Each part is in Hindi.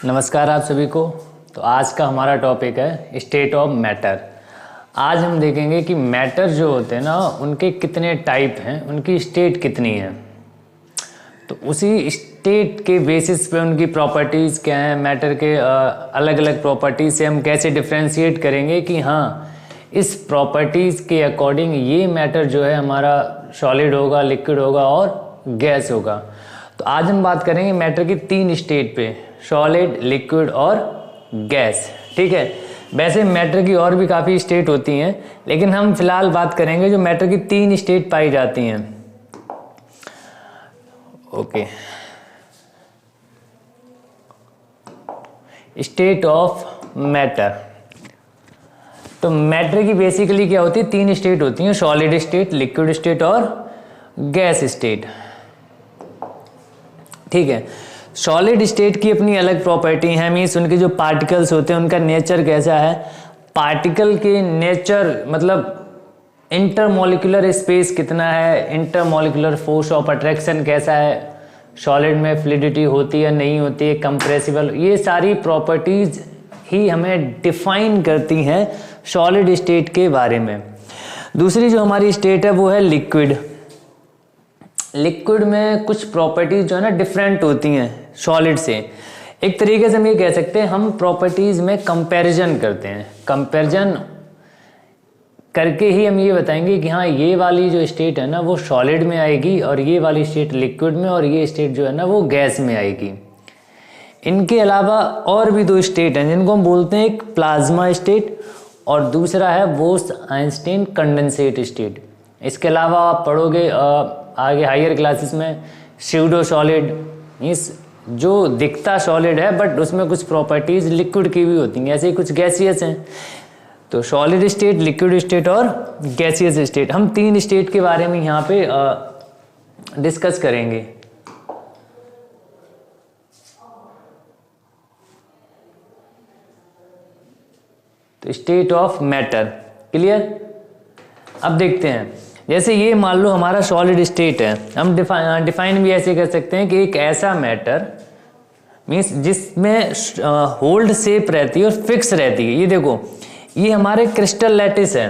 नमस्कार आप सभी को। तो आज का हमारा टॉपिक है स्टेट ऑफ मैटर। आज हम देखेंगे कि मैटर जो होते हैं ना उनके कितने टाइप हैं, उनकी स्टेट कितनी है। तो उसी स्टेट के बेसिस पे उनकी प्रॉपर्टीज़ क्या हैं, मैटर के अलग अलग प्रॉपर्टीज़ से हम कैसे डिफ्रेंशिएट करेंगे कि हाँ इस प्रॉपर्टीज़ के अकॉर्डिंग ये मैटर जो है हमारा सॉलिड होगा, लिक्विड होगा और गैस होगा। तो आज हम बात करेंगे मैटर की 3 स्टेट पे, सॉलिड, लिक्विड और गैस। ठीक है, वैसे मैटर की और भी काफ़ी स्टेट होती हैं, लेकिन हम फिलहाल बात करेंगे जो मैटर की 3 स्टेट पाई जाती हैं। Okay, state of matter. तो मैटर की बेसिकली क्या होती है, 3 स्टेट होती हैं, सॉलिड स्टेट, लिक्विड स्टेट और गैस स्टेट। ठीक है, सॉलिड स्टेट की अपनी अलग प्रॉपर्टी है, मीन्स उनके जो पार्टिकल्स होते हैं उनका नेचर कैसा है। पार्टिकल के नेचर मतलब इंटरमोलिकुलर स्पेस कितना है, इंटरमोलिकुलर फोर्स ऑफ अट्रैक्शन कैसा है, सॉलिड में फ्लूइडिटी होती है नहीं होती है, कंप्रेसिबल, ये सारी प्रॉपर्टीज ही हमें डिफाइन करती हैं सॉलिड स्टेट के बारे में। दूसरी जो हमारी स्टेट है वो है लिक्विड। लिक्विड में कुछ प्रॉपर्टीज जो है ना डिफरेंट होती हैं सॉलिड से। एक तरीके से हम ये कह सकते हैं हम प्रॉपर्टीज में कंपैरिजन करते हैं। कंपैरिजन करके ही हम ये बताएंगे कि हाँ ये वाली जो स्टेट है ना वो सॉलिड में आएगी और ये वाली स्टेट लिक्विड में और ये स्टेट जो है ना वो गैस में आएगी। इनके अलावा और भी 2 स्टेट हैं जिनको हम बोलते हैं, एक प्लाज्मा स्टेट और दूसरा है बोस-आइंस्टीन कंडेंसेट स्टेट। इसके अलावा आप पढ़ोगे आगे हायर क्लासेस में स्यूडो सॉलिड, मीन्स जो दिखता सॉलिड है बट उसमें कुछ प्रॉपर्टीज लिक्विड की भी होती हैं, ऐसे ही कुछ गैसियस हैं। तो सॉलिड स्टेट, लिक्विड स्टेट और गैसियस स्टेट, हम 3 स्टेट के बारे में यहाँ पे डिस्कस करेंगे। तो स्टेट ऑफ मैटर क्लियर। अब देखते हैं, जैसे ये मान लो हमारा सॉलिड स्टेट है, हम डिफाइन भी ऐसे कर सकते हैं कि एक ऐसा मैटर मीन्स जिसमें होल्ड शेप रहती है और फिक्स रहती है। ये देखो, ये हमारे क्रिस्टल लैटिस है।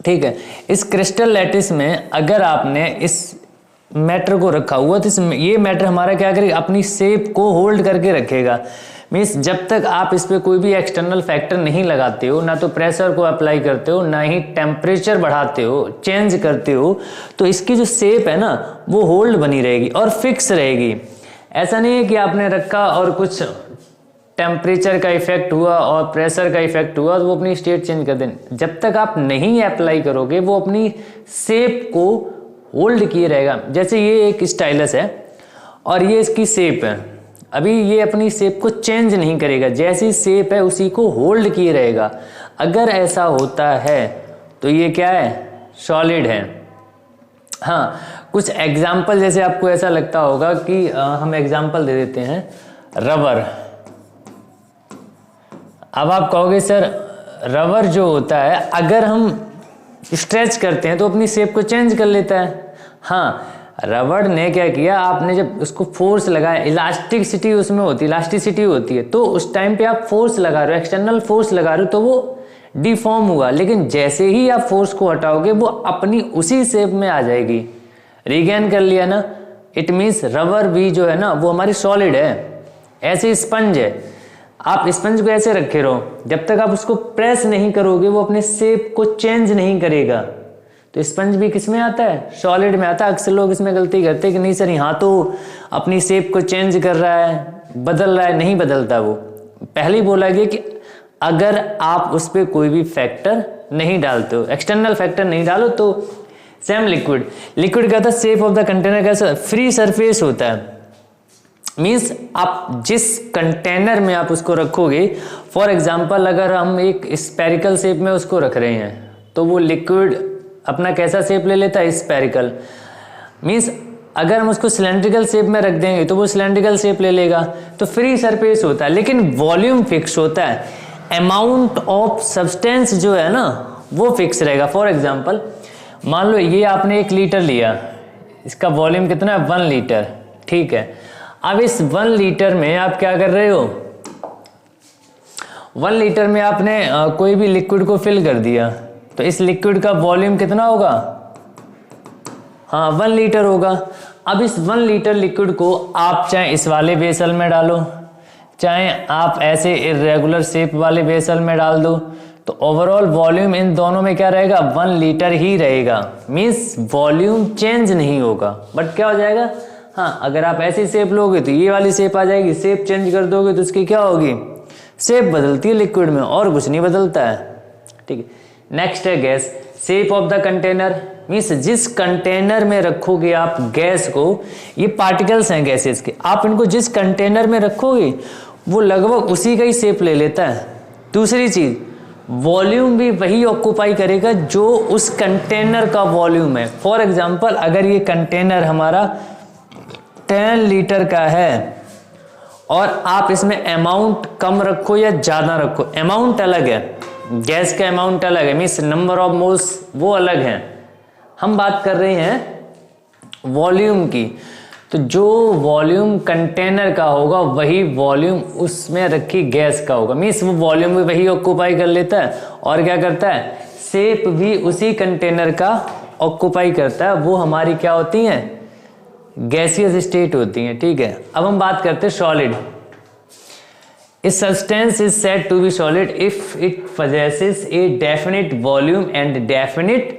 ठीक है, इस क्रिस्टल लैटिस में अगर आपने इस मैटर को रखा हुआ तो ये मैटर हमारा क्या करेगा, अपनी शेप को होल्ड करके रखेगा। मीन्स जब तक आप इस पर कोई भी एक्सटर्नल फैक्टर नहीं लगाते हो, ना तो प्रेशर को अप्लाई करते हो, ना ही टेम्परेचर बढ़ाते हो, चेंज करते हो, तो इसकी जो शेप है ना वो होल्ड बनी रहेगी और फिक्स रहेगी। ऐसा नहीं है कि आपने रखा और कुछ टेम्परेचर का इफेक्ट हुआ और प्रेशर का इफेक्ट हुआ तो वो अपनी स्टेट चेंज कर दें। जब तक आप नहीं अप्लाई करोगे वो अपनी शेप को होल्ड किए रहेगा। जैसे ये एक स्टाइलस है और ये इसकी शेप है, अभी ये अपनी शेप को चेंज नहीं करेगा, जैसी शेप है उसी को होल्ड किए रहेगा। अगर ऐसा होता है तो ये क्या है, सॉलिड है। हाँ, कुछ एग्जाम्पल जैसे आपको ऐसा लगता होगा कि हम एग्जाम्पल दे देते हैं, रबर। अब आप कहोगे सर रबर जो होता है अगर हम स्ट्रेच करते हैं तो अपनी शेप को चेंज कर लेता है। हाँ, रबड़ ने क्या किया, आपने जब उसको फोर्स लगाया, इलास्टिसिटी उसमें होती है, इलास्टिसिटी होती है, तो उस टाइम पे आप फोर्स लगा रहे हो, एक्सटर्नल फोर्स लगा रहे हो तो वो डिफॉर्म हुआ। लेकिन जैसे ही आप फोर्स को हटाओगे वो अपनी उसी शेप में आ जाएगी। रिगेन कर लिया ना, इट मीन्स रबर भी जो है ना वो हमारी सॉलिड है। ऐसे स्पंज है, आप स्पंज को ऐसे रखे रहो, जब तक आप उसको प्रेस नहीं करोगे वो अपने शेप को चेंज नहीं करेगा। तो स्पंज भी किस में आता है, सॉलिड में आता है। अक्सर लोग इसमें गलती करते हैं कि नहीं सर यहाँ तो अपनी शेप को चेंज कर रहा है, बदल रहा है, नहीं बदलता। वो पहले ही बोला गया कि अगर आप उस पर कोई भी फैक्टर नहीं डालते हो, एक्सटर्नल फैक्टर नहीं डालो, तो सेम लिक्विड। लिक्विड का था शेप ऑफ द कंटेनर कैसा, फ्री सरफेस होता है। मीन्स आप जिस कंटेनर में आप उसको रखोगे, फॉर एग्जाम्पल अगर हम एक स्पेरिकल शेप में उसको रख रहे हैं तो वो लिक्विड अपना कैसा शेप ले लेता है, स्पेरिकल। मीन्स अगर हम उसको सिलेंड्रिकल शेप में रख देंगे तो वो सिलेंड्रिकल शेप ले लेगा, तो फ्री सरफेस होता है। लेकिन वॉल्यूम फिक्स होता है, अमाउंट ऑफ सब्सटेंस जो है ना वो फिक्स रहेगा। फॉर एग्जाम्पल मान लो ये आपने 1 लीटर लिया, इसका वॉल्यूम कितना है, 1 लीटर। ठीक है, अब इस 1 लीटर में आप क्या कर रहे हो, 1 लीटर में आपने कोई भी लिक्विड को फिल कर दिया, तो इस लिक्विड का वॉल्यूम कितना होगा, हाँ 1 लीटर होगा। अब इस 1 लीटर लिक्विड को आप चाहे इस वाले वेसल में डालो, चाहे आप ऐसे इरेगुलर शेप वाले वेसल में डाल दो, तो ओवरऑल वॉल्यूम इन दोनों में क्या रहेगा, 1 लीटर ही रहेगा। मीन्स वॉल्यूम चेंज नहीं होगा, बट क्या हो जाएगा, हाँ अगर आप ऐसी शेप लोगे तो ये वाली शेप आ जाएगी, शेप चेंज कर दोगे तो उसकी क्या होगी, शेप बदलती है लिक्विड में, और कुछ नहीं बदलता है। ठीक है, नेक्स्ट है gas. Shape of the container means जिस कंटेनर में रखोगे आप गैस को, ये पार्टिकल्स हैं गैसेस के, आप इनको जिस कंटेनर में रखोगे वो लगभग उसी का ही शेप ले लेता है। दूसरी चीज, वॉल्यूम भी वही ऑक्यूपाई करेगा जो उस कंटेनर का वॉल्यूम है। फॉर एग्जांपल अगर ये कंटेनर हमारा 10 लीटर का है और आप इसमें अमाउंट कम रखो या ज्यादा रखो, अमाउंट अलग है, गैस का अमाउंट अलग है, मीन्स नंबर ऑफ मोल्स वो अलग है, हम बात कर रहे हैं वॉल्यूम की। तो जो वॉल्यूम कंटेनर का होगा वही वॉल्यूम उसमें रखी गैस का होगा, मीन्स वो वॉल्यूम भी वही ऑक्यूपाई कर लेता है और क्या करता है, शेप भी उसी कंटेनर का ऑक्यूपाई करता है। वो हमारी क्या होती हैं, गैसियस स्टेट होती हैं। ठीक है, अब हम बात करते हैं solid. A substance is said to be solid if it possesses a definite volume and definite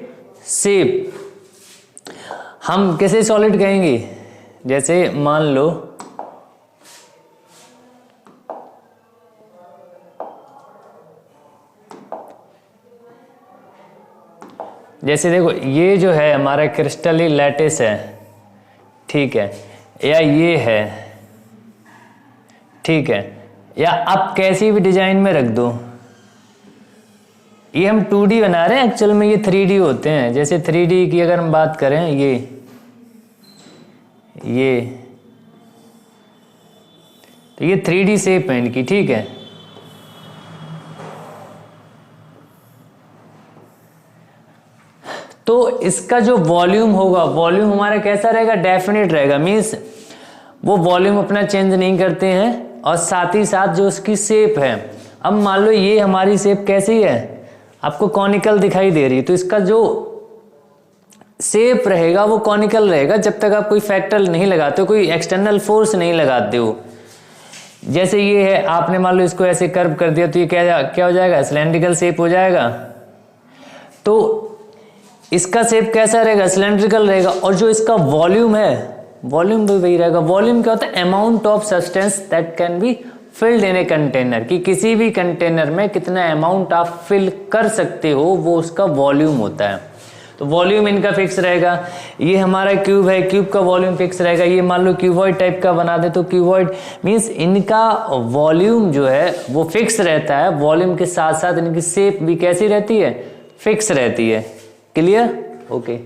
shape। हम कैसे सॉलिड कहेंगे, जैसे मान लो जैसे देखो ये जो है हमारा क्रिस्टली लैटिस है, ठीक है, या ये है, ठीक है, या आप कैसी भी डिजाइन में रख दो। ये हम 2D बना रहे हैं, एक्चुअल में ये 3D होते हैं। जैसे 3D की अगर हम बात करें, ये तो ये 3D शेप है इनकी, ठीक है। तो इसका जो वॉल्यूम होगा, वॉल्यूम हमारा कैसा रहेगा, डेफिनेट रहेगा, मीन्स वो वॉल्यूम अपना चेंज नहीं करते हैं, और साथ ही साथ जो उसकी शेप है, अब मान लो ये हमारी शेप कैसी है, आपको कॉनिकल दिखाई दे रही है, तो इसका जो शेप रहेगा वो कॉनिकल रहेगा जब तक आप कोई फैक्टर नहीं लगाते हो, कोई एक्सटर्नल फोर्स नहीं लगाते हो। जैसे ये है, आपने मान लो इसको ऐसे कर्व कर दिया तो ये क्या हो जाएगा, सिलेंड्रिकल शेप हो जाएगा। तो इसका शेप कैसा रहेगा, सिलेंड्रिकल रहेगा, और जो इसका वॉल्यूम है, वॉल्यूम भी वही रहेगा। वॉल्यूम क्या होता है, amount of substance that can be filled in a container, कि किसी भी कंटेनर में कितना अमाउंट आप फिल कर सकते हो, वो उसका वॉल्यूम होता है। तो वॉल्यूम इनका फिक्स रहेगा। ये हमारा क्यूब है, क्यूब का वॉल्यूम फिक्स रहेगा। ये मान लो क्यूबॉइड टाइप का बना दे तो क्यूबॉइड, मीन्स इनका वॉल्यूम जो है वो फिक्स रहता है। वॉल्यूम के साथ साथ इनकी शेप भी कैसी रहती है, फिक्स रहती है। Clear, okay.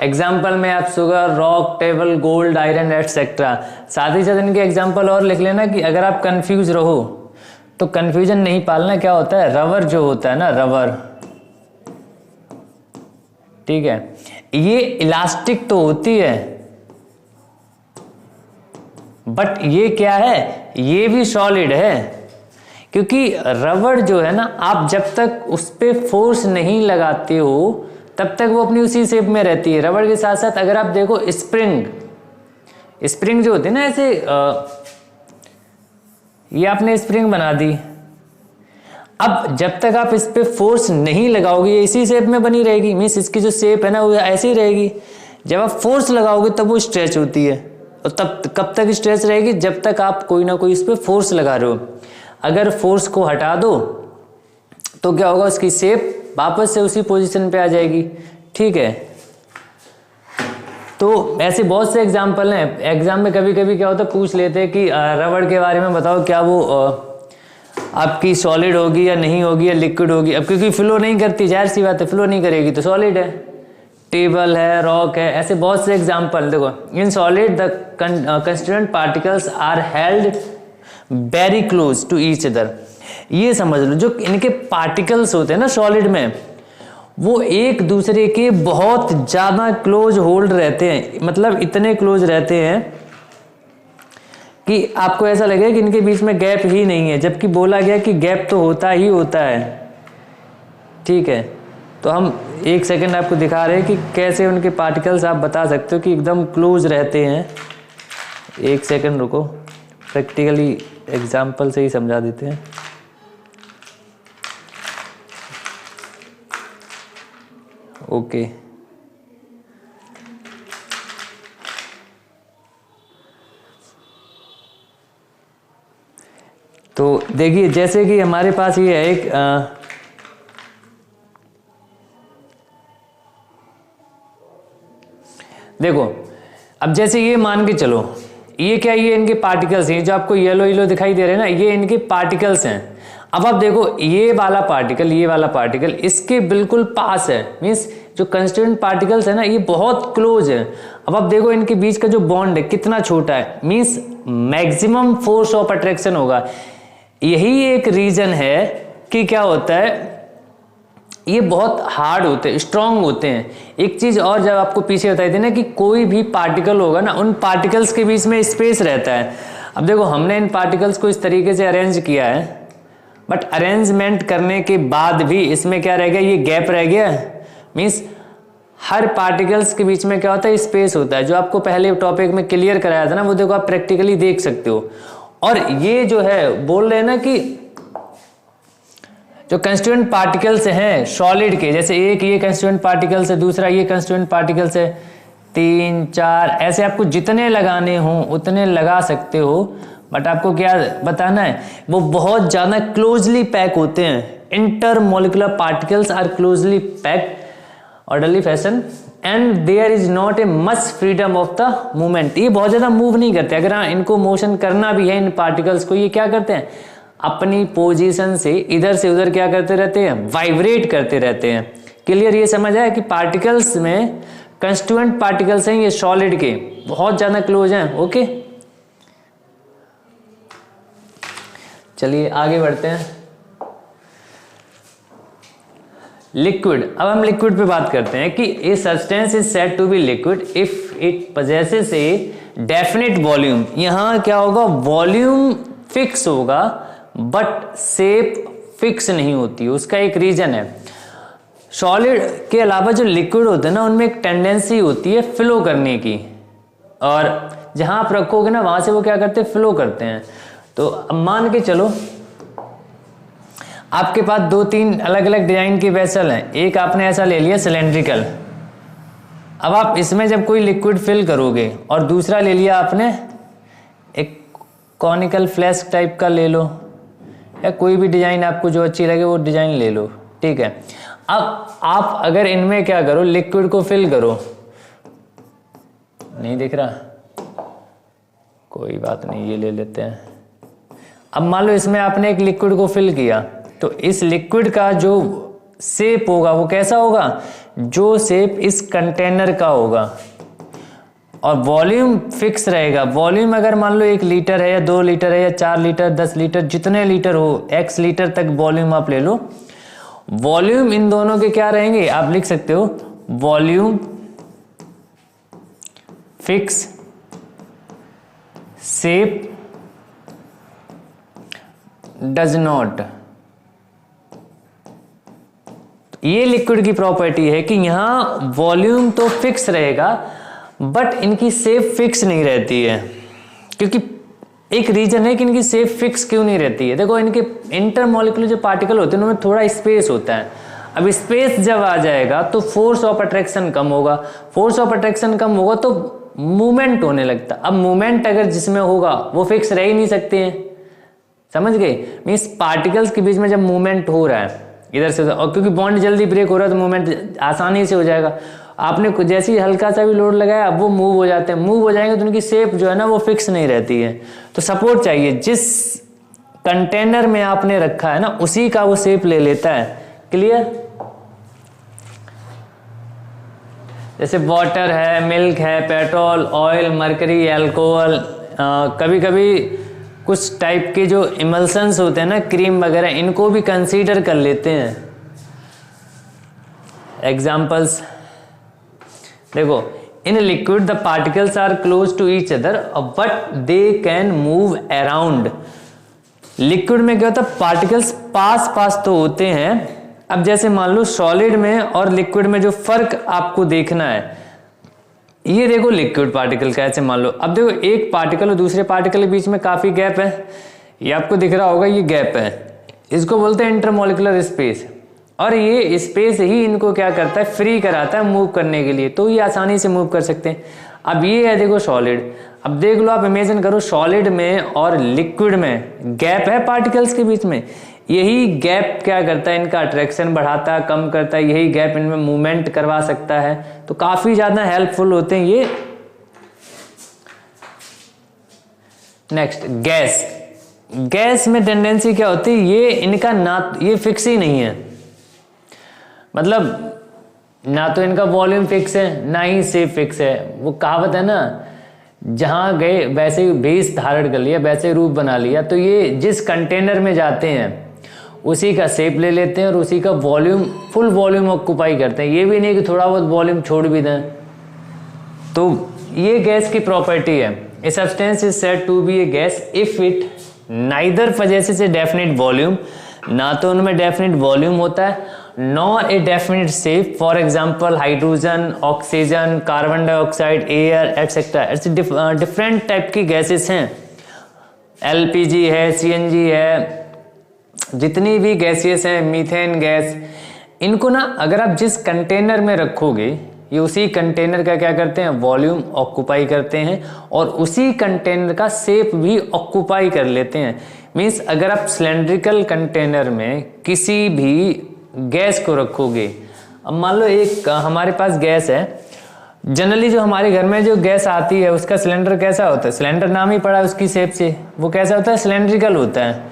एग्जाम्पल में आप sugar, rock, table, gold, iron etcetera. साथ ही साथ इनके एग्जाम्पल और लिख लेना कि अगर आप कंफ्यूज रहो तो कंफ्यूजन नहीं पालना। क्या होता है, रबर जो होता है ना, रबर, ठीक है, ये इलास्टिक तो होती है, बट ये क्या है, ये भी सॉलिड है। क्योंकि रबर जो है ना, आप जब तक उस पर फोर्स नहीं लगाते हो तब तक वो अपनी उसी शेप में रहती है। रबर के साथ साथ अगर आप देखो स्प्रिंग जो होती है ना, ऐसे ये आपने स्प्रिंग बना दी, अब जब तक आप इस पे फोर्स नहीं लगाओगे ये इसी शेप में बनी रहेगी, मीन्स इसकी जो शेप है ना वो ऐसी रहेगी। जब आप फोर्स लगाओगे तब वो स्ट्रेच होती है, और तब कब तक स्ट्रेच रहेगी, जब तक आप कोई ना कोई इस पे फोर्स लगा रहे हो। अगर फोर्स को हटा दो तो क्या होगा, उसकी शेप वापस से उसी पोजीशन पे आ जाएगी। ठीक है, तो ऐसे बहुत से एग्जाम्पल हैं। एग्जाम में कभी कभी क्या होता है, पूछ लेते हैं कि रबड़ के बारे में बताओ, क्या वो आपकी सॉलिड होगी या नहीं होगी या लिक्विड होगी। अब क्योंकि फ्लो नहीं करती, जाहिर सी बात है, फ्लो नहीं करेगी तो सॉलिड है। टेबल है, रॉक है, ऐसे बहुत से एग्जाम्पल। देखो, in solid the constituent particles are held very close to each other. ये समझ लो, जो इनके पार्टिकल्स होते हैं ना सॉलिड में, वो एक दूसरे के बहुत ज़्यादा क्लोज होल्ड रहते हैं, मतलब इतने क्लोज रहते हैं कि आपको ऐसा लगेगा कि इनके बीच में गैप ही नहीं है, जबकि बोला गया कि गैप तो होता ही होता है। ठीक है, तो हम एक सेकंड आपको दिखा रहे हैं कि कैसे उनके पार्टिकल्स आप बता सकते हो कि एकदम क्लोज रहते हैं। एक सेकंड रुको, प्रैक्टिकली एग्जाम्पल से ही समझा देते हैं। ओके, तो देखिए जैसे कि हमारे पास ये है एक देखो, अब जैसे ये मान के चलो, ये क्या, ये इनके पार्टिकल्स हैं, जो आपको येलो येलो दिखाई दे रहे हैं ना, ये इनके पार्टिकल्स हैं। अब आप देखो ये वाला पार्टिकल, ये वाला पार्टिकल इसके बिल्कुल पास है, मीन्स जो कंस्टिट्यूएंट पार्टिकल्स है ना ये बहुत क्लोज है। अब आप देखो इनके बीच का जो बॉन्ड है कितना छोटा है, means maximum force of attraction होगा। यही एक रीजन है कि क्या होता है, ये बहुत हार्ड होते हैं, स्ट्रांग होते हैं। एक चीज और जब आपको पीछे बताई थी ना कि कोई भी पार्टिकल होगा ना, उन पार्टिकल्स के बीच में स्पेस रहता है। अब देखो हमने इन पार्टिकल्स को इस तरीके से अरेंज किया है, बट अरेंजमेंट करने के बाद भी इसमें क्या रह गया, ये गैप रह गया। मीन्स हर पार्टिकल्स के बीच में क्या होता है, स्पेस होता है। जो आपको पहले टॉपिक में क्लियर कराया था ना, वो देखो आप प्रैक्टिकली देख सकते हो। और ये जो है बोल रहे हैं ना कि जो कंस्टिट्यूएंट पार्टिकल्स हैं सॉलिड के, जैसे एक ये कंस्टिट्यूएंट पार्टिकल्स है, दूसरा ये कंस्टिट्यूएंट पार्टिकल्स है, 3 4 ऐसे आपको जितने लगाने हो उतने लगा सकते हो। बट आपको क्या बताना है, वो बहुत ज़्यादा क्लोजली पैक होते हैं। Intermolecular particles are closely packed orderly fashion and there is not a much freedom of the movement. ये बहुत ज़्यादा मूव नहीं करते। अगर इनको मोशन करना भी है इन पार्टिकल्स को, ये क्या करते हैं, अपनी पोजीशन से इधर से उधर क्या करते रहते हैं, वाइब्रेट करते रहते हैं। क्लियर, ये समझ आया कि पार्टिकल्स में कंस्टिट्यूएंट पार्टिकल्स हैं ये सॉलिड के, बहुत ज़्यादा क्लोज हैं। ओके, चलिए आगे बढ़ते हैं। लिक्विड, अब हम लिक्विड पे बात करते हैं कि a substance is said to be liquid if it possesses a definite volume. यहां क्या होगा, वॉल्यूम फिक्स होगा बट शेप फिक्स नहीं होती। उसका एक रीजन है, सॉलिड के अलावा जो लिक्विड होते हैं ना, उनमें एक टेंडेंसी होती है फ्लो करने की, और जहां आप रखोगे ना वहां से वो क्या करते हैं, फ्लो करते हैं। तो अब मान के चलो आपके पास 2-3 अलग अलग डिजाइन की वेसल हैं। एक आपने ऐसा ले लिया सिलेंड्रिकल, अब आप इसमें जब कोई लिक्विड फिल करोगे, और दूसरा ले लिया आपने एक कॉनिकल फ्लैस्क टाइप का ले लो, या कोई भी डिजाइन आपको जो अच्छी लगे वो डिजाइन ले लो। ठीक है, अब आप अगर इनमें क्या करो, लिक्विड को फिल करो, नहीं दिख रहा, कोई बात नहीं, ये ले लेते हैं। अब मान लो इसमें आपने एक लिक्विड को फिल किया, तो इस लिक्विड का जो शेप होगा वो कैसा होगा, जो शेप इस कंटेनर का होगा, और वॉल्यूम फिक्स रहेगा। वॉल्यूम अगर मान लो 1 लीटर है या 2 लीटर है या 4 लीटर 10 लीटर जितने लीटर हो, x लीटर तक वॉल्यूम आप ले लो। वॉल्यूम इन दोनों के क्या रहेंगे, आप लिख सकते हो volume fix shape does not. ये लिक्विड की प्रॉपर्टी है कि यहां वॉल्यूम तो फिक्स रहेगा बट इनकी शेप फिक्स नहीं रहती है। क्योंकि एक रीजन है कि इनकी शेप फिक्स क्यों नहीं रहती है। देखो इनके इंटरमॉलिक्यूलर जो पार्टिकल होते हैं उनमें थोड़ा स्पेस होता है। अब स्पेस जब आ जाएगा तो फोर्स ऑफ अट्रैक्शन कम होगा, फोर्स ऑफ अट्रैक्शन कम होगा तो मूवमेंट होने लगता। अब मूवमेंट अगर जिसमें होगा वो फिक्स रह ही नहीं सकते हैं, समझ गए। मीन्स पार्टिकल्स के बीच में जब मूवमेंट हो रहा है इधर से उधर, और क्योंकि बॉन्ड जल्दी ब्रेक हो रहा है तो मूवमेंट आसानी से हो जाएगा। आपने जैसे ही हल्का सा भी लोड लगाया अब वो मूव हो जाते हैं, मूव हो जाएंगे तो उनकी शेप जो है ना वो फिक्स नहीं रहती है। तो सपोर्ट चाहिए, जिस कंटेनर में आपने रखा है ना उसी का वो शेप ले लेता है। क्लियर। जैसे वाटर है, मिल्क है, पेट्रोल, ऑयल, मरकरी, अल्कोहल, कभी कभी कुछ टाइप के जो इमल्सन्स होते हैं ना, क्रीम वगैरह, इनको भी कंसीडर कर लेते हैं। एग्जाम्पल्स देखो, in liquid the particles are close to each other but they can move around. Liquid में क्या होता है, पार्टिकल्स पास पास तो होते हैं। अब जैसे मान लो सॉलिड में और लिक्विड में जो फर्क आपको देखना है, ये देखो लिक्विड पार्टिकल का ऐसे मान लो, अब देखो एक पार्टिकल और दूसरे पार्टिकल के बीच में काफी गैप है, ये आपको दिख रहा होगा, ये गैप है, इसको बोलते हैं इंटरमोलिकुलर स्पेस। और ये स्पेस ही इनको क्या करता है, फ्री कराता है मूव करने के लिए, तो ये आसानी से मूव कर सकते हैं। अब ये है देखो सॉलिड, अब देख लो आप इमेजिन करो सॉलिड में और लिक्विड में गैप है पार्टिकल्स के बीच में, यही गैप क्या करता है, इनका अट्रैक्शन बढ़ाता है, कम करता है, यही गैप इनमें मूवमेंट करवा सकता है, तो काफी ज्यादा हेल्पफुल होते हैं ये। नेक्स्ट गैस, गैस में टेंडेंसी क्या होती है, ये इनका ना ये फिक्स ही नहीं है, मतलब ना तो इनका वॉल्यूम फिक्स है ना ही शेप फिक्स है। वो कहावत है ना, जहां गए वैसे ही भेष धारण कर लिया, वैसे रूप बना लिया, तो ये जिस कंटेनर में जाते हैं उसी का शेप ले लेते हैं और उसी का वॉल्यूम, फुल वॉल्यूम ऑक्यूपाई करते हैं, ये भी नहीं कि थोड़ा बहुत वॉल्यूम छोड़ भी दें। तो ये गैस की प्रॉपर्टी है, a substance is said to be a gas if it neither possesses a definite volume, ना तो उनमें डेफिनिट वॉल्यूम होता है, nor a definite shape. For example hydrogen, oxygen, carbon dioxide, air etcetera, ऐसे डिफरेंट टाइप की गैसेस हैं, एलपीजी है, सीएनजी है, जितनी भी गैसेस हैं, मीथेन गैस, इनको ना अगर आप जिस कंटेनर में रखोगे, ये उसी कंटेनर का क्या करते हैं, वॉल्यूम ऑक्यूपाई करते हैं और उसी कंटेनर का शेप भी ऑक्यूपाई कर लेते हैं। मीन्स अगर आप सिलेंड्रिकल कंटेनर में किसी भी गैस को रखोगे, अब मान लो एक हमारे पास गैस है, जनरली जो हमारे घर में जो गैस आती है उसका सिलेंडर कैसा होता है, सिलेंडर नाम ही पड़ा है उसकी शेप से, वो कैसा होता है, सिलेंड्रिकल होता है।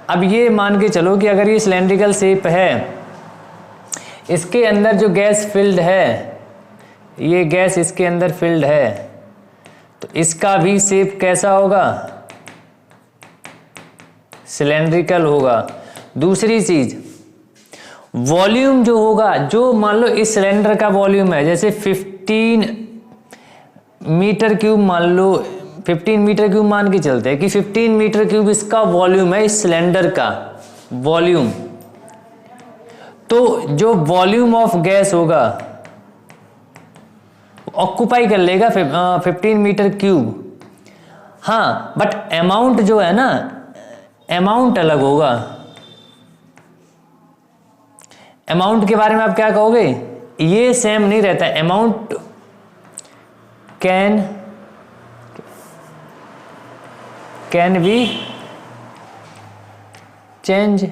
अब ये मान के चलो कि अगर ये सिलेंड्रिकल शेप है, इसके अंदर जो गैस फिल्ड है, ये गैस इसके अंदर फिल्ड है, तो इसका भी शेप कैसा होगा, सिलेंड्रिकल होगा। दूसरी चीज वॉल्यूम जो होगा, जो मान लो इस सिलेंडर का वॉल्यूम है जैसे 15 मीटर क्यूब, मान लो 15 मीटर क्यूब मान के चलते हैं कि 15 मीटर क्यूब इसका वॉल्यूम है, इस सिलेंडर का वॉल्यूम, तो जो वॉल्यूम ऑफ गैस होगा ऑक्यूपाई कर लेगा 15 मीटर क्यूब। हाँ, बट अमाउंट जो है ना, अमाउंट अलग होगा। अमाउंट के बारे में आप क्या कहोगे, ये सेम नहीं रहता, अमाउंट कैन बी चेंज,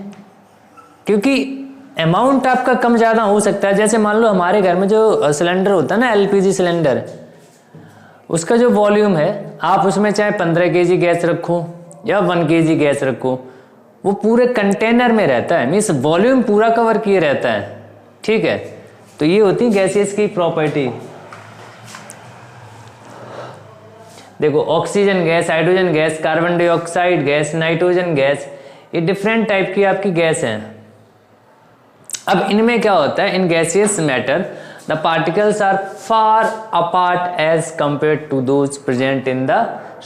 क्योंकि अमाउंट आपका कम ज़्यादा हो सकता है। जैसे मान लो हमारे घर में जो सिलेंडर होता है ना, एलपीजी सिलेंडर, उसका जो वॉल्यूम है, आप उसमें चाहे 15 केजी गैस रखो या 1 केजी गैस रखो, वो पूरे कंटेनर में रहता है, मीन्स वॉल्यूम पूरा कवर किए रहता है, ठीक है। तो ये होती है गैसेस की प्रॉपर्टी। देखो oxygen gas, hydrogen gas, carbon dioxide gas, nitrogen gas, ये डिफरेंट टाइप की आपकी गैस हैं। अब इनमें क्या होता है, in gaseous matter the particles are far apart as compared to those present in the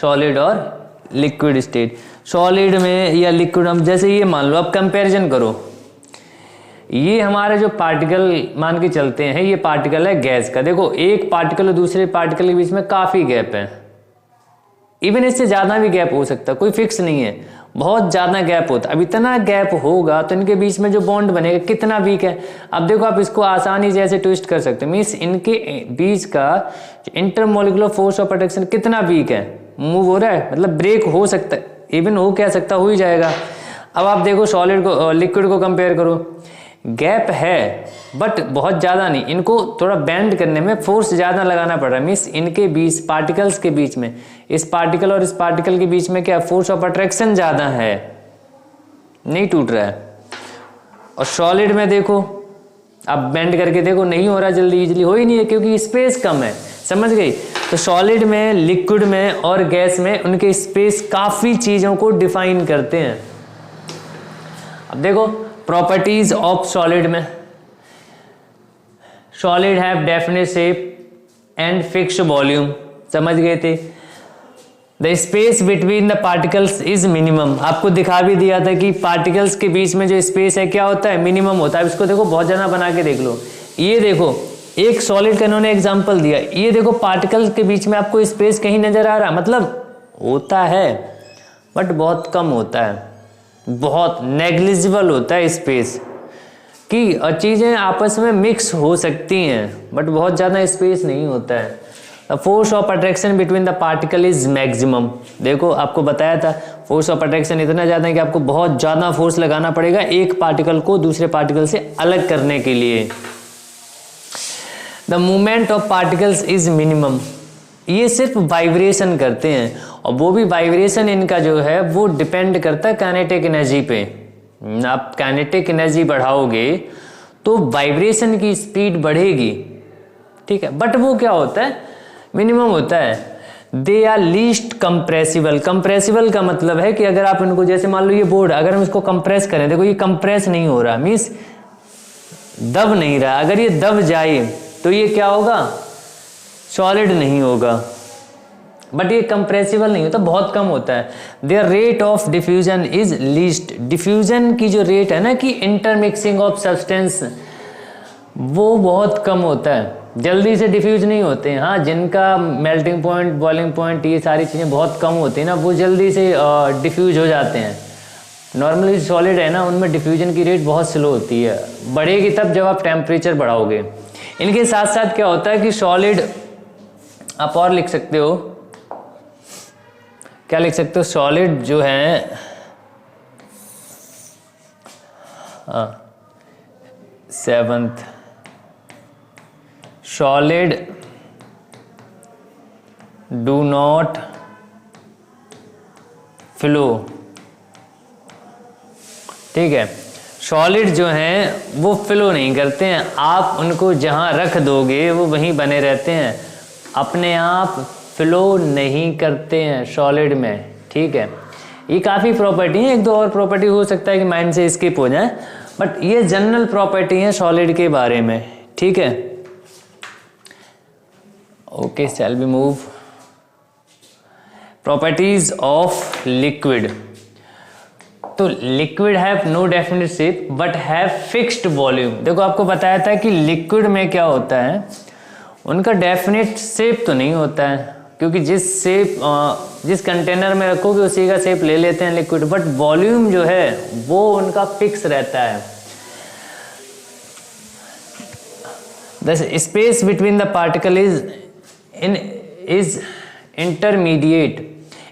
solid और लिक्विड स्टेट। सॉलिड में या लिक्विड, हम जैसे ये मान लो, अब कंपैरिजन करो, ये हमारे जो पार्टिकल मान के चलते हैं, ये पार्टिकल है गैस का, देखो एक पार्टिकल और दूसरे पार्टिकल के बीच में काफी गैप है, इवन इससे ज्यादा भी गैप हो सकता है, कोई फिक्स नहीं है, बहुत ज्यादा गैप होता है। अब इतना गैप होगा तो इनके बीच में जो बॉन्ड बनेगा कितना वीक है। अब देखो आप इसको आसानी से ऐसे ट्विस्ट कर सकते हैं, मीन्स इनके बीच का इंटरमोलिकुलर फोर्स ऑफ अट्रैक्शन कितना वीक है, मूव हो रहा है, मतलब ब्रेक हो सकता है, इवन हो क्या सकता, हो ही जाएगा। अब आप देखो सॉलिड को लिक्विड को कंपेयर करो, गैप है बट बहुत ज़्यादा नहीं, इनको थोड़ा बेंड करने में फोर्स ज़्यादा लगाना पड़ रहा है, मीन्स इनके बीच पार्टिकल्स के बीच में, इस पार्टिकल और इस पार्टिकल के बीच में क्या फोर्स ऑफ अट्रैक्शन ज़्यादा है, नहीं टूट रहा है। और सॉलिड में देखो आप बेंड करके देखो, नहीं हो रहा जल्दी, इजीली हो ही नहीं है, क्योंकि स्पेस कम है, समझ गई। तो सॉलिड में, लिक्विड में और गैस में उनके स्पेस काफ़ी चीज़ों को डिफाइन करते हैं। अब देखो प्रॉपर्टीज ऑफ सॉलिड में, solid have definite shape and fixed volume, समझ गए थे। The space between the particles is minimum, आपको दिखा भी दिया था कि पार्टिकल्स के बीच में जो स्पेस है क्या होता है, मिनिमम होता है। इसको देखो बहुत ज़्यादा बना के देख लो, ये देखो एक सॉलिड का इन्होंने एग्जांपल दिया, ये देखो पार्टिकल्स के बीच में आपको स्पेस कहीं नजर आ रहा, मतलब होता है बट बहुत कम होता है, बहुत नेग्लिजिबल होता है स्पेस की। चीज़ें आपस में मिक्स हो सकती हैं बट बहुत ज़्यादा स्पेस नहीं होता है। The force of attraction between the particle is maximum, देखो आपको बताया था फोर्स ऑफ अट्रैक्शन इतना ज़्यादा है कि आपको बहुत ज़्यादा फोर्स लगाना पड़ेगा एक पार्टिकल को दूसरे पार्टिकल से अलग करने के लिए। The movement of particles is minimum, ये सिर्फ वाइब्रेशन करते हैं और वो भी वाइब्रेशन इनका जो है वो डिपेंड करता है काइनेटिक एनर्जी पे। आप काइनेटिक एनर्जी बढ़ाओगे तो वाइब्रेशन की स्पीड बढ़ेगी, ठीक है, बट वो क्या होता है, मिनिमम होता है। They are least compressible, compressible का मतलब है कि अगर आप इनको, जैसे मान लो ये बोर्ड, अगर हम इसको कंप्रेस करें, देखो ये कंप्रेस नहीं हो रहा, मीन्स दब नहीं रहा, अगर ये दब जाए तो ये क्या होगा, सॉलिड नहीं होगा, बट ये कंप्रेसिबल नहीं होता, बहुत कम होता है। There rate of diffusion is least, diffusion की जो रेट है ना कि इंटरमिक्सिंग ऑफ सब्सटेंस, वो बहुत कम होता है, जल्दी से डिफ्यूज नहीं होते हैं। हाँ, जिनका मेल्टिंग पॉइंट, बॉइलिंग पॉइंट, ये सारी चीज़ें बहुत कम होती हैं ना, वो जल्दी से डिफ्यूज हो जाते हैं। नॉर्मली सॉलिड है ना, उनमें डिफ्यूजन की रेट बहुत स्लो होती है, बढ़ेगी तब जब आप टेम्परेचर बढ़ाओगे। इनके साथ साथ क्या होता है कि सॉलिड, आप और लिख सकते हो, क्या लिख सकते हो, सॉलिड जो है, seventh, solid do not flow, ठीक है, सॉलिड जो हैं वो फ्लो नहीं करते हैं, आप उनको जहां रख दोगे वो वहीं बने रहते हैं, अपने आप फ्लो नहीं करते हैं सॉलिड में, ठीक है। ये काफ़ी प्रॉपर्टी है, एक दो और प्रॉपर्टी हो सकता है कि माइंड से स्किप हो जाए, बट ये जनरल प्रॉपर्टी है सॉलिड के बारे में, ठीक है। Okay, shall we move. Properties of liquid, तो liquid have no definite shape but have fixed volume. देखो आपको बताया था कि लिक्विड में क्या होता है, उनका डेफिनेट शेप तो नहीं होता है, क्योंकि जिस कंटेनर में रखोगे उसी का शेप ले लेते हैं लिक्विड, बट वॉल्यूम जो है वो उनका फिक्स रहता है। The space between the particle is intermediate.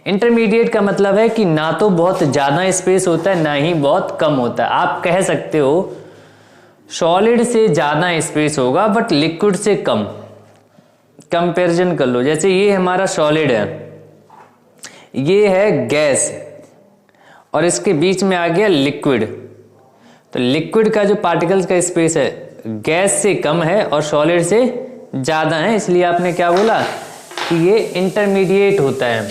Intermediate का मतलब है कि ना तो बहुत ज़्यादा स्पेस होता है ना ही बहुत कम होता है। आप कह सकते हो सॉलिड से ज़्यादा स्पेस होगा बट लिक्विड से कम। कंपैरिजन कर लो, जैसे ये हमारा सॉलिड है, ये है गैस और इसके बीच में आ गया लिक्विड, तो लिक्विड का जो पार्टिकल्स का स्पेस है गैस से कम है और सॉलिड से ज़्यादा है, इसलिए आपने क्या बोला कि ये इंटरमीडिएट होता है।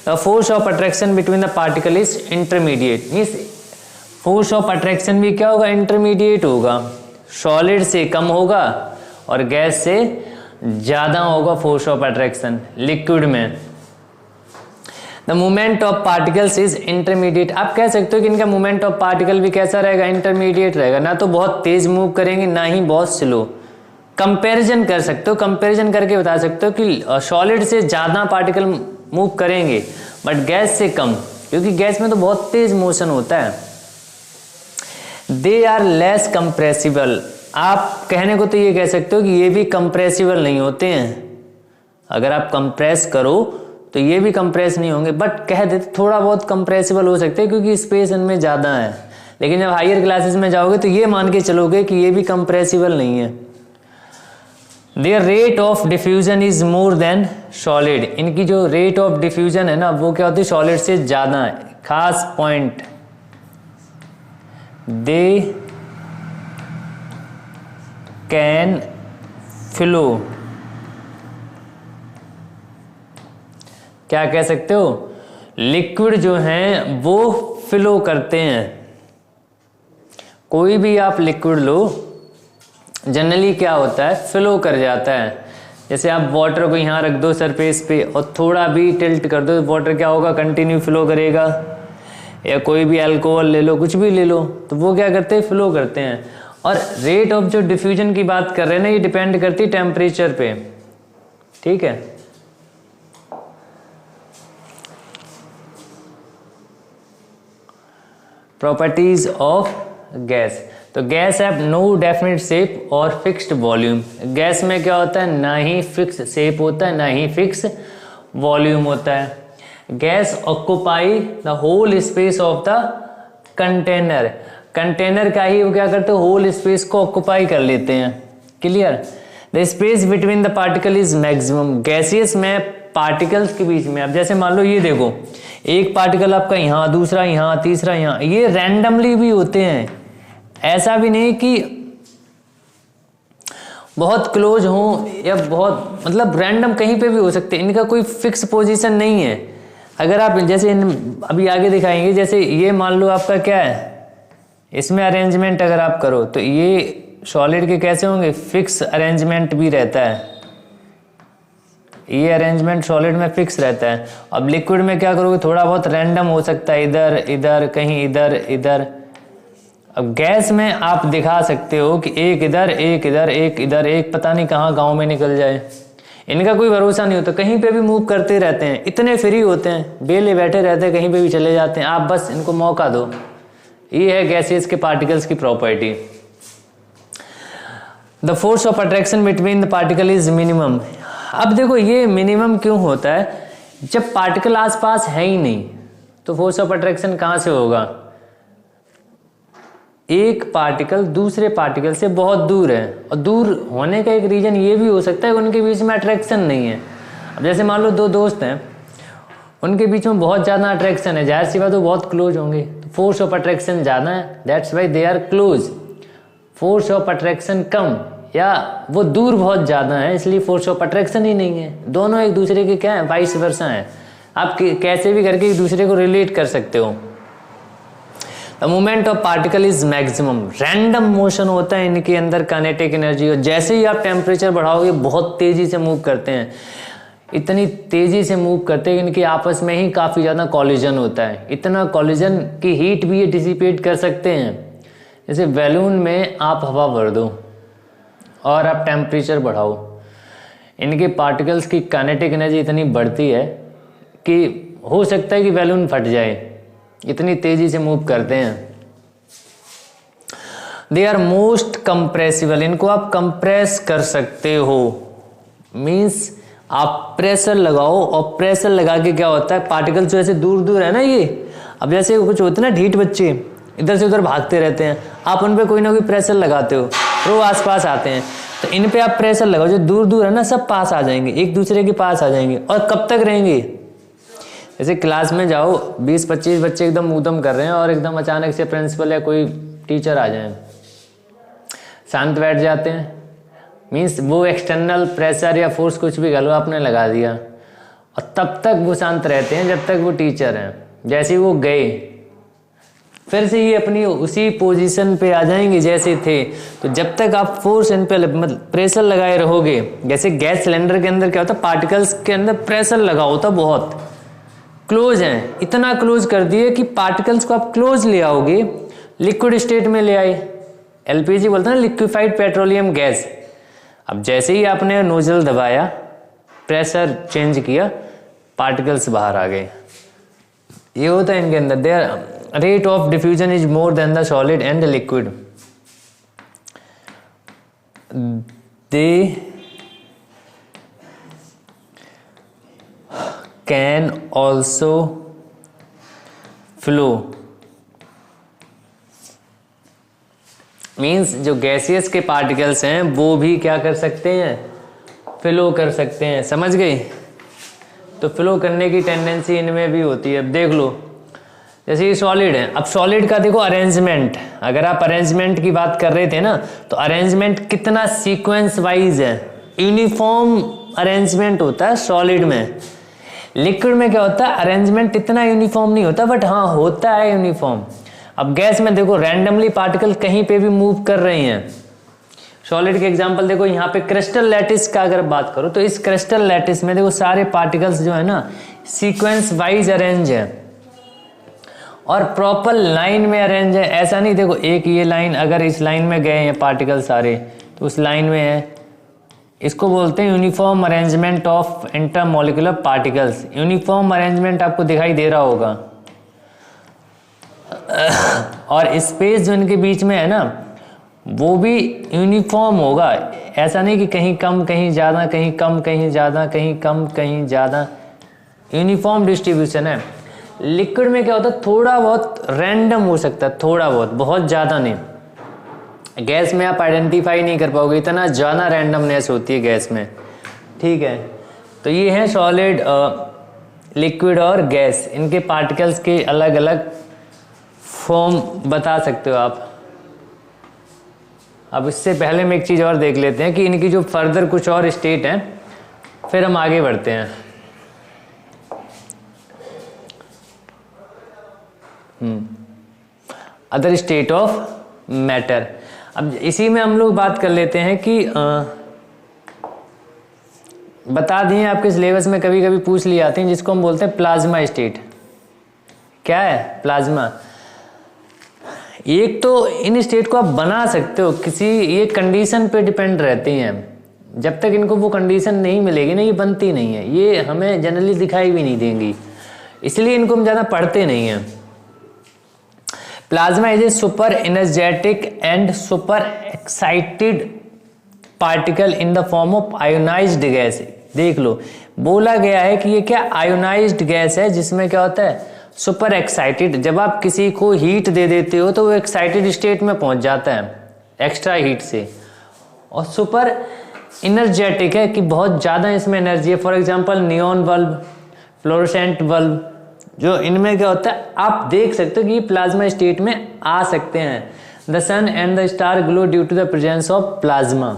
The force of attraction between the particle is intermediate, means force of attraction भी क्या होगा, इंटरमीडिएट होगा, सॉलिड से कम होगा और गैस से ज़्यादा होगा फोर्स ऑफ अट्रैक्शन लिक्विड में। The movement of particles is intermediate, आप कह सकते हो कि इनका मूवमेंट ऑफ पार्टिकल भी कैसा रहेगा, इंटरमीडिएट रहेगा, ना तो बहुत तेज मूव करेंगे ना ही बहुत स्लो। कंपैरिजन कर सकते हो, कंपैरिजन करके बता सकते हो कि सॉलिड से ज़्यादा पार्टिकल मूव करेंगे बट गैस से कम, क्योंकि गैस में तो बहुत तेज मोशन होता है। दे आर लेस कंप्रेसिबल, आप कहने को तो ये कह सकते हो कि ये भी कंप्रेसिबल नहीं होते हैं, अगर आप कंप्रेस करो तो ये भी कंप्रेस नहीं होंगे, बट कह देते थोड़ा बहुत कंप्रेसिबल हो सकते हैं क्योंकि स्पेस इनमें ज़्यादा है, लेकिन जब हायर क्लासेस में जाओगे तो ये मान के चलोगे कि ये भी कंप्रेसिबल नहीं है। There rate of diffusion is more than solid, इनकी जो रेट ऑफ डिफ्यूजन है ना वो क्या होती है, सॉलिड से ज़्यादा है। खास पॉइंट, दे कैन फ्लो, क्या कह सकते हो, लिक्विड जो हैं वो फ्लो करते हैं। कोई भी आप लिक्विड लो, जनरली क्या होता है, फ्लो कर जाता है। जैसे आप वाटर को यहाँ रख दो सरफेस पे और थोड़ा भी टिल्ट कर दो, वाटर क्या होगा, कंटिन्यू फ्लो करेगा। या कोई भी अल्कोहल ले लो, कुछ भी ले लो, तो वो क्या करते हैं, फ्लो करते हैं। और रेट ऑफ जो डिफ्यूजन की बात कर रहे हैं ना, ये डिपेंड करती है टेम्परेचर पे, ठीक है। प्रॉपर्टीज ऑफ गैस, तो gas have no definite shape और फिक्स्ड वॉल्यूम। गैस में क्या होता है, ना ही फिक्स शेप होता है, ना ही फिक्स वॉल्यूम होता है। Gas occupy the whole space of the container, container का ही वो क्या करते हैं, होल स्पेस को ऑक्यूपाई कर लेते हैं। Clear. The space between the particle is maximum, gaseous में पार्टिकल्स के बीच में, अब जैसे मान लो ये देखो, एक पार्टिकल आपका यहाँ, दूसरा यहाँ, तीसरा यहाँ, ये रैंडमली भी होते हैं, ऐसा भी नहीं कि बहुत क्लोज हो या बहुत, मतलब रैंडम कहीं पे भी हो सकते हैं, इनका कोई फिक्स पोजीशन नहीं है। अगर आप जैसे अभी आगे दिखाएंगे, जैसे ये मान लो आपका क्या है, इसमें अरेंजमेंट अगर आप करो तो ये सॉलिड के कैसे होंगे, फिक्स अरेंजमेंट भी रहता है, ये अरेंजमेंट सॉलिड में फिक्स रहता है। अब लिक्विड में क्या करोगे, थोड़ा बहुत रैंडम हो सकता है, इधर इधर, कहीं इधर इधर। अब गैस में आप दिखा सकते हो कि एक इधर, एक इधर, एक इधर, एक पता नहीं कहाँ गांव में निकल जाए, इनका कोई भरोसा नहीं होता, कहीं पे भी मूव करते रहते हैं, इतने फ्री होते हैं, बेले बैठे रहते हैं, कहीं पे भी चले जाते हैं, आप बस इनको मौका दो। ये है गैसेस के पार्टिकल्स की property. The force of attraction between the particle is minimum. अब देखो ये मिनिमम क्यों होता है, जब पार्टिकल आसपास है ही नहीं तो फोर्स ऑफ अट्रैक्शन कहाँ से होगा, एक पार्टिकल दूसरे पार्टिकल से बहुत दूर है, और दूर होने का एक रीजन ये भी हो सकता है कि उनके बीच में अट्रैक्शन नहीं है। अब जैसे मान लो दो दोस्त हैं, उनके बीच में बहुत ज़्यादा अट्रैक्शन है, जाहिर सी बात वो बहुत क्लोज होंगे, तो फोर्स ऑफ अट्रैक्शन ज़्यादा है, that's why they are close. Force of attraction कम या वो दूर बहुत ज़्यादा है, इसलिए फोर्स ऑफ अट्रैक्शन ही नहीं है। दोनों एक दूसरे के क्या है, वाइस वर्सा है। आप कैसे भी करके एक दूसरे को रिलेट कर सकते हो। The movement of particle is maximum, random motion होता है इनके अंदर, काइनेटिक एनर्जी, और जैसे ही आप टेम्परेचर बढ़ाओगे बहुत तेजी से मूव करते हैं, इतनी तेजी से मूव करते हैं कि इनके आपस में ही काफ़ी ज़्यादा कॉलिजन होता है। इतना कॉलिजन की हीट भी ये डिसिपेट कर सकते हैं। जैसे बैलून में आप हवा भर दो और आप टेम्परेचर बढ़ाओ, इनके पार्टिकल्स की काइनेटिक एनर्जी इतनी बढ़ती है कि हो सकता है कि बैलून फट जाए, इतनी तेजी से मूव करते हैं। दे आर मोस्ट कंप्रेसिबल, इनको आप कंप्रेस कर सकते हो, मीन्स आप प्रेशर लगाओ, और प्रेशर लगा के क्या होता है, पार्टिकल्स जो ऐसे दूर दूर है ना, ये अब जैसे कुछ होते हैं ना ढीठ बच्चे, इधर से उधर भागते रहते हैं, आप उन पे कोई ना कोई प्रेशर लगाते हो, वो आसपास आते हैं, तो इन पे आप प्रेशर लगाओ, जो दूर दूर है ना सब पास आ जाएंगे, एक दूसरे के पास आ जाएंगे। और कब तक रहेंगे, जैसे क्लास में जाओ 20-25 बच्चे एकदम ऊधम कर रहे हैं और एकदम अचानक से प्रिंसिपल या कोई टीचर आ जाए, शांत बैठ जाते हैं, मीन्स वो एक्सटर्नल प्रेशर या फोर्स कुछ भी गलो आपने लगा दिया, और तब तक वो शांत रहते हैं जब तक वो टीचर हैं। जैसे ही वो गए फिर से ये अपनी उसी पोजीशन पे आ जाएंगे जैसे थे। तो जब तक आप फोर्स इन पे मतलब प्रेशर लगाए रहोगे, जैसे गैस सिलेंडर के अंदर क्या होता है, पार्टिकल्स के अंदर प्रेशर लगा होता, बहुत क्लोज हैं, इतना क्लोज कर दिए कि पार्टिकल्स को आप क्लोज ले आओगे, लिक्विड स्टेट में ले आए, एलपीजी बोलते हैं ना, लिक्विफाइड पेट्रोलियम गैस। अब जैसे ही आपने नोजल दबाया, प्रेशर चेंज किया, पार्टिकल्स बाहर आ गए। ये होता है इनके अंदर। There rate of diffusion is more than the solid and the liquid. They can also flow, means जो गैसियस के पार्टिकल्स हैं वो भी क्या कर सकते हैं, फ्लो कर सकते हैं। समझ गए? तो फ्लो करने की टेंडेंसी इनमें भी होती है। अब देख लो, जैसे ये सॉलिड है, अब सॉलिड का देखो अरेंजमेंट, अगर आप अरेंजमेंट की बात कर रहे थे ना, तो अरेंजमेंट कितना सीक्वेंस वाइज है, यूनिफॉर्म अरेंजमेंट होता है सॉलिड में। लिक्विड में क्या होता है, अरेंजमेंट इतना यूनिफॉर्म नहीं होता, बट हाँ होता है यूनिफॉर्म। अब गैस में देखो रैंडमली पार्टिकल कहीं पे भी मूव कर रहे हैं, सॉलिड के एग्जांपल देखो, यहाँ पे क्रिस्टल लैटिस का अगर बात करो तो इस क्रिस्टल लैटिस में देखो सारे पार्टिकल्स जो है ना सीक्वेंस वाइज अरेंज है और प्रॉपर लाइन में अरेंज है। ऐसा नहीं देखो एक ये लाइन, अगर इस लाइन में गए हैं पार्टिकल सारे तो उस लाइन में है, इसको बोलते हैं uniform arrangement of intermolecular particles. Uniform arrangement आपको दिखाई दे रहा होगा। और स्पेस जो इनके बीच में है ना वो भी यूनिफॉर्म होगा, ऐसा नहीं कि कहीं कम कहीं ज़्यादा, कहीं कम कहीं ज़्यादा, कहीं कम कहीं ज़्यादा, यूनिफॉर्म डिस्ट्रीब्यूशन है। लिक्विड में क्या होता है, थोड़ा बहुत रैंडम हो सकता है, थोड़ा बहुत ज़्यादा नहीं। गैस में आप आइडेंटिफाई नहीं कर पाओगे, इतना ज़्यादा रैंडमनेस होती है गैस में, ठीक है। तो ये है सॉलिड, लिक्विड और गैस, इनके पार्टिकल्स के अलग अलग फॉर्म बता सकते हो आप। अब इससे पहले हम एक चीज़ और देख लेते हैं कि इनकी जो फर्दर कुछ और स्टेट हैं, फिर हम आगे बढ़ते हैं। Other state of matter. अब इसी में हम लोग बात कर लेते हैं कि बता दिए आपके सिलेबस में कभी कभी पूछ लिए आते हैं, जिसको हम बोलते हैं प्लाज्मा स्टेट। क्या है प्लाज्मा? एक तो इन स्टेट को आप बना सकते हो, किसी ये कंडीशन पे डिपेंड रहती हैं। जब तक इनको वो कंडीशन नहीं मिलेगी ना ये बनती नहीं है, ये हमें जनरली दिखाई भी नहीं देंगी, इसलिए इनको हम ज़्यादा पढ़ते नहीं हैं। Plasma is a super energetic and super excited particle in the form of ionised gas. देख लो बोला गया है कि ये क्या आयोनाइज्ड गैस है, जिसमें क्या होता है सुपर एक्साइटेड। जब आप किसी को हीट दे देते हो तो वो एक्साइटेड स्टेट में पहुंच जाता है एक्स्ट्रा हीट से, और सुपर एनर्जेटिक है कि बहुत ज़्यादा इसमें एनर्जी है। For example neon bulb, fluorescent bulb, जो इनमें क्या होता है आप देख सकते हो कि प्लाज्मा स्टेट में आ सकते हैं। The sun and the star glow due to the presence of plasma.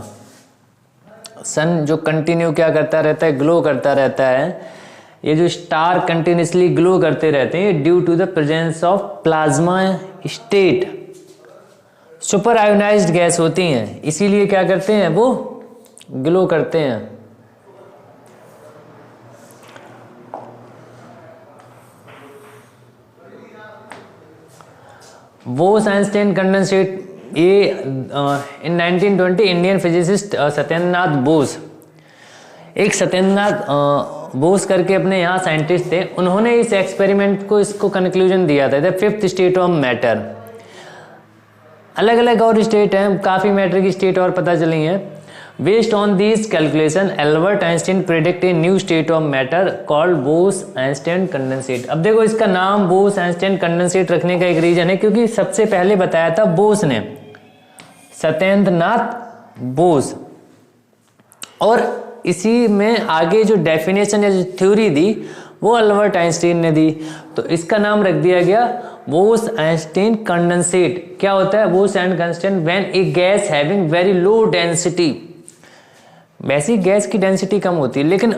Sun जो कंटिन्यू क्या करता रहता है, ग्लो करता रहता है। ये जो स्टार कंटिन्यूसली ग्लो करते रहते हैं due to the presence of plasma state. Super ionised gas होती हैं, इसीलिए क्या करते हैं वो ग्लो करते हैं। बोस आइंस्टाइन कंडेंसेट, ये इन 1920 इंडियन फिजिसिस्ट सत्येंद्रनाथ बोस, एक सत्येंद्रनाथ बोस करके अपने यहाँ साइंटिस्ट थे, उन्होंने इस एक्सपेरिमेंट को इसको कंक्लूजन दिया था, the fifth state of matter. अलग अलग और स्टेट हैं, काफ़ी मैटर की स्टेट और पता चली हैं। Based on this calculation Albert Einstein predict a new state of matter called Bose Einstein condensate. अब देखो इसका नाम बोस आइंस्टाइन कंडेंसेट रखने का एक रीजन है क्योंकि सबसे पहले बताया था बोस ने, सत्येंद्रनाथ बोस, और इसी में आगे जो डेफिनेशन या जो थ्योरी दी वो अल्बर्ट आइंस्टाइन ने दी, तो इसका नाम रख दिया गया बोस आइंस्टाइन कंडेंसेट। क्या होता है Bose and condensate? When A gas having very low density, वैसी गैस की डेंसिटी कम होती है लेकिन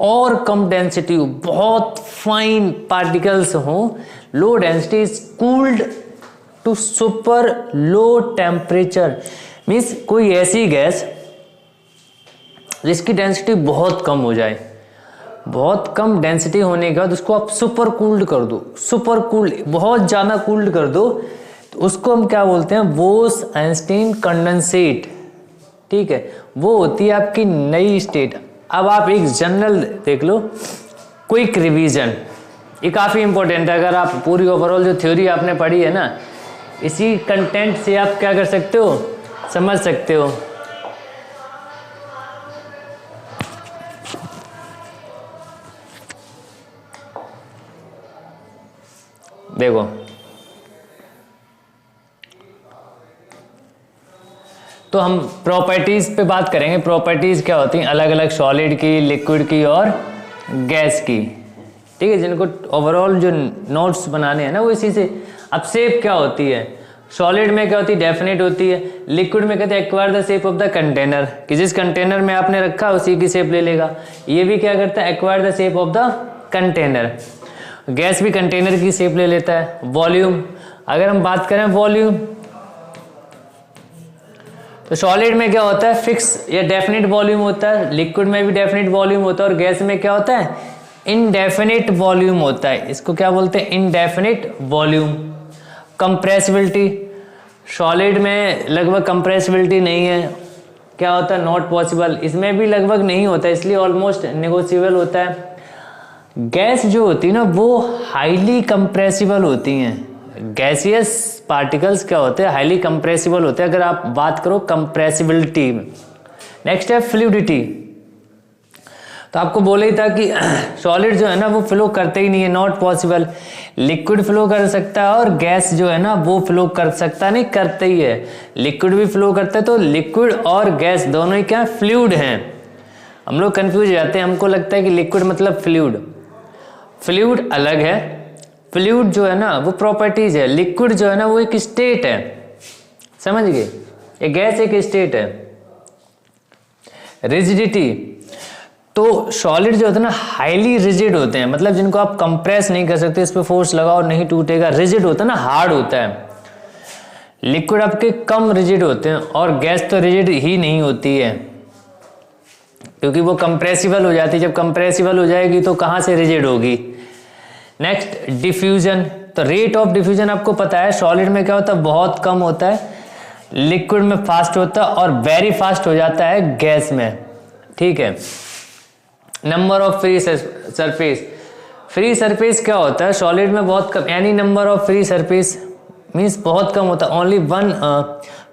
और कम डेंसिटी हो, बहुत फाइन पार्टिकल्स हो, low density is cooled to super low temperature. Means कोई ऐसी गैस जिसकी डेंसिटी बहुत कम हो जाए, बहुत कम डेंसिटी होने के बाद उसको आप सुपर कूल्ड कर दो, सुपर कूल्ड बहुत ज़्यादा कूल्ड कर दो, तो उसको हम क्या बोलते हैं बोस आइंस्टाइन कंडेंसेट। ठीक है, वो होती है आपकी नई स्टेट। अब आप एक जनरल देख लो, क्विक रिवीजन, ये काफ़ी इंपॉर्टेंट है। अगर आप पूरी ओवरऑल जो थ्योरी आपने पढ़ी है ना, इसी कंटेंट से आप क्या कर सकते हो, समझ सकते हो। देखो तो हम प्रॉपर्टीज पे बात करेंगे। प्रॉपर्टीज क्या होती हैं अलग अलग सॉलिड की, लिक्विड की और गैस की, ठीक है, जिनको ओवरऑल जो नोट्स बनाने हैं ना वो इसी से। अब शेप क्या होती है, सॉलिड में क्या होती है डेफिनेट होती है, लिक्विड में कहते हैं acquire the shape of the container, कि जिस कंटेनर में आपने रखा उसी की शेप ले लेगा। ये भी क्या करता है acquire the shape of the container. Gas भी कंटेनर की शेप ले लेता है। वॉल्यूम, अगर हम बात करें वॉल्यूम, तो सॉलिड में क्या होता है, फिक्स या डेफिनेट वॉल्यूम होता है, लिक्विड में भी डेफिनेट वॉल्यूम होता है, और गैस में क्या होता है, इनडेफिनेट वॉल्यूम होता है। इसको क्या बोलते हैं, इनडेफिनेट वॉल्यूम। कंप्रेसिबिलिटी, सॉलिड में लगभग कंप्रेसिबिलिटी नहीं है, क्या होता है, नॉट पॉसिबल। इसमें भी लगभग नहीं होता है, इसलिए ऑलमोस्ट नेगोशिएबल होता है। गैस जो होती है ना वो हाईली कंप्रेसिबल होती हैं। गैसियस पार्टिकल्स क्या होते हैं, हाईली कंप्रेसिबल होते हैं, अगर आप बात करो कंप्रेसिबिलिटी में। नेक्स्ट है फ्लूइडिटी। तो आपको बोला ही था कि सॉलिड जो है ना वो फ्लो करते ही नहीं है, नॉट पॉसिबल। लिक्विड फ्लो कर सकता है और गैस जो है ना वो फ्लो कर सकता नहीं, करते ही है। लिक्विड भी फ्लो करता है, तो लिक्विड और गैस दोनों ही क्या फ्लूइड हैं। हम लोग कंफ्यूज हो जाते हैं, हमको लगता है कि लिक्विड मतलब फ्लूइड। फ्लूइड अलग है, फ्लूइड जो है ना वो प्रॉपर्टीज है, लिक्विड जो है ना वो एक स्टेट है, समझ गए। ये गैस एक स्टेट है। रिजिडिटी, तो सॉलिड जो होते हैं ना हाईली रिजिड होते हैं, मतलब जिनको आप कंप्रेस नहीं कर सकते, इस पे फोर्स लगाओ नहीं टूटेगा। रिजिड होता है ना, हार्ड होता है। लिक्विड आपके कम रिजिड होते हैं, और गैस तो रिजिड ही नहीं होती है, क्योंकि वो कंप्रेसिबल हो जाती है। जब कंप्रेसिबल हो जाएगी तो कहाँ से रिजिड होगी। नेक्स्ट डिफ्यूजन, तो रेट ऑफ डिफ्यूजन आपको पता है, सॉलिड में क्या होता है, बहुत कम होता है, लिक्विड में फास्ट होता है, और वेरी फास्ट हो जाता है गैस में, ठीक है। Number of free surface, free surface क्या होता है, सॉलिड में बहुत कम, यानी number of free surface means बहुत कम होता है, ओनली वन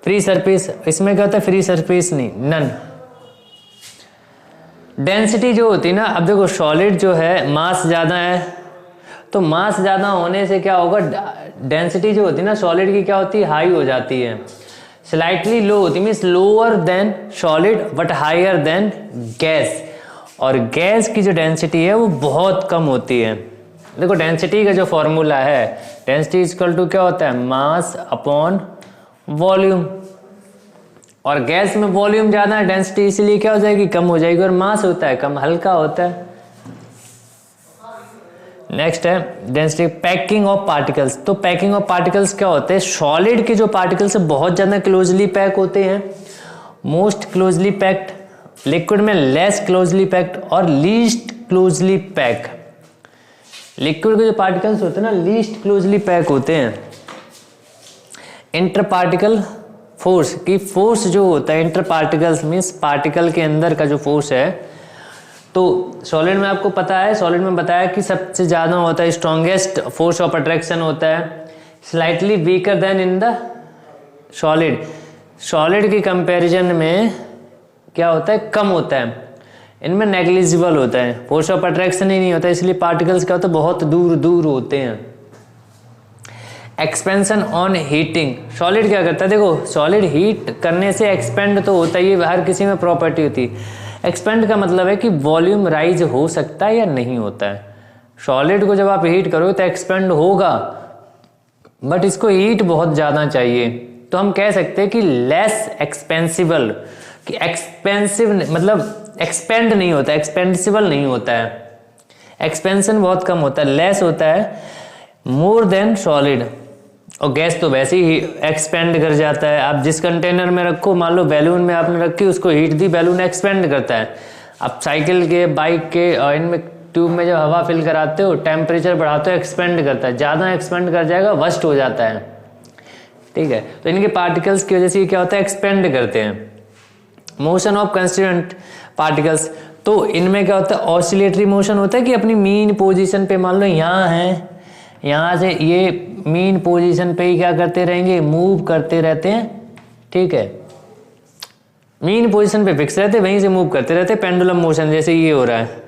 फ्री सरफेस। इसमें क्या होता है, फ्री सरफेस नहीं, नन। डेंसिटी जो होती है ना, अब देखो सॉलिड जो है मास ज़्यादा है, तो मास ज़्यादा होने से क्या होगा, डेंसिटी जो होती है ना सॉलिड की क्या होती है, हाई हो जाती है। स्लाइटली लो होती means lower than solid but higher than gas. और गैस की जो डेंसिटी है वो बहुत कम होती है। देखो डेंसिटी का जो फॉर्मूला है, डेंसिटी इक्वल टू क्या होता है, मास अपॉन वॉल्यूम। और गैस में वॉल्यूम ज़्यादा है, डेंसिटी इसीलिए क्या हो जाएगी, कम हो जाएगी, और मास होता है कम, हल्का होता है। नेक्स्ट है डेंसिटी पैकिंग ऑफ पार्टिकल्स। तो पैकिंग ऑफ पार्टिकल्स क्या होते हैं, सॉलिड के जो पार्टिकल्स है बहुत ज़्यादा क्लोजली पैक होते हैं, मोस्ट क्लोजली पैक्ड। लिक्विड में लेस क्लोजली पैक्ड और लीस्ट क्लोजली पैक। लिक्विड के जो पार्टिकल्स होते हैं ना लीस्ट क्लोजली पैक होते हैं। इंटर पार्टिकल फोर्स, की फोर्स जो होता है इंटर पार्टिकल्स मीन्स पार्टिकल के अंदर का जो फोर्स है, तो सॉलिड में आपको पता है, सॉलिड में बताया कि सबसे ज़्यादा होता है, स्ट्रॉन्गेस्ट फोर्स ऑफ अट्रैक्शन होता है, slightly weaker then in the solid. Solid की कंपैरिजन में क्या होता है, कम होता है, इनमें नेग्लिजिबल होता है, फोर्स ऑफ अट्रैक्शन ही नहीं होता, इसलिए पार्टिकल्स क्या होता है, बहुत दूर दूर होते हैं। एक्सपेंशन ऑन हीटिंग, सॉलिड क्या करता है, देखो सॉलिड हीट करने से एक्सपेंड तो होता ही है, हर किसी में प्रॉपर्टी होती है। एक्सपेंड का मतलब है कि वॉल्यूम राइज हो सकता है या नहीं होता है। सॉलिड को जब आप हीट करोगे तो एक्सपेंड होगा, बट इसको हीट बहुत ज़्यादा चाहिए, तो हम कह सकते हैं कि लेस एक्सपेंसिबल, कि एक्सपेंसिव मतलब एक्सपेंड नहीं होता, एक्सपेंसिबल नहीं होता है, एक्सपेंशन बहुत कम होता है, लेस होता है मोर देन सॉलिड। और गैस तो वैसे ही एक्सपेंड कर जाता है, आप जिस कंटेनर में रखो, मान लो बैलून में आपने रखी, उसको हीट दी, बैलून एक्सपेंड करता है। आप साइकिल के, बाइक के इनमें ट्यूब में जब हवा फिल कराते हो, टेम्परेचर बढ़ाते हो, एक्सपेंड करता है, ज़्यादा एक्सपेंड कर जाएगा वस्ट हो जाता है, ठीक है। तो इनके पार्टिकल्स की वजह से क्या होता है, एक्सपेंड करते हैं। मोशन ऑफ कंस्टिट्यूएंट पार्टिकल्स, तो इनमें क्या होता है, ऑसिलेटरी मोशन होता है कि अपनी मीन पोजीशन पे, मान लो यहाँ है, यहाँ से ये मीन पोजीशन पे ही क्या करते रहेंगे, मूव करते रहते हैं, ठीक है। मीन पोजीशन पे फिक्स रहते, वहीं से मूव करते रहते, पेंडुलम मोशन जैसे ये हो रहा है।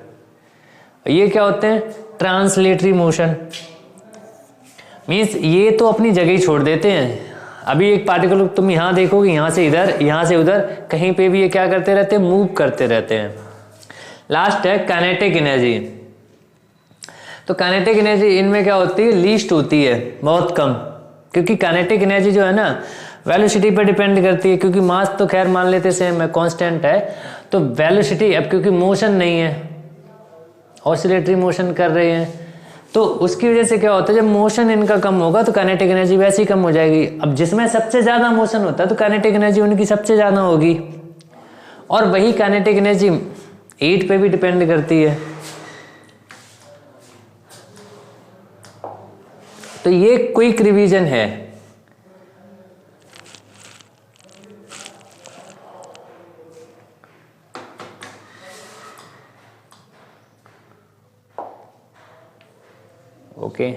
ये क्या होते हैं, ट्रांसलेटरी मोशन, मीन्स ये तो अपनी जगह ही छोड़ देते हैं। अभी एक पार्टिकल तुम यहाँ देखोगे, यहाँ से इधर, यहाँ से उधर, कहीं पे भी ये क्या करते रहते हैं, मूव करते रहते हैं। लास्ट है काइनेटिक एनर्जी। तो काइनेटिक एनर्जी इनमें क्या होती है, लीस्ट होती है, बहुत कम, क्योंकि काइनेटिक एनर्जी जो है ना वेलोसिटी पे डिपेंड करती है, क्योंकि मास तो खैर मान लेते सेम है, कांस्टेंट है, तो वेलोसिटी अब क्योंकि मोशन नहीं है, ऑसिलेटरी मोशन कर रहे हैं, तो उसकी वजह से क्या होता है, जब मोशन इनका कम होगा तो काइनेटिक एनर्जी वैसे ही कम हो जाएगी। अब जिसमें सबसे ज़्यादा मोशन होता है तो काइनेटिक एनर्जी उनकी सबसे ज़्यादा होगी, और वही काइनेटिक एनर्जी हीट पे भी डिपेंड करती है। तो ये क्विक रिवीजन है। ओके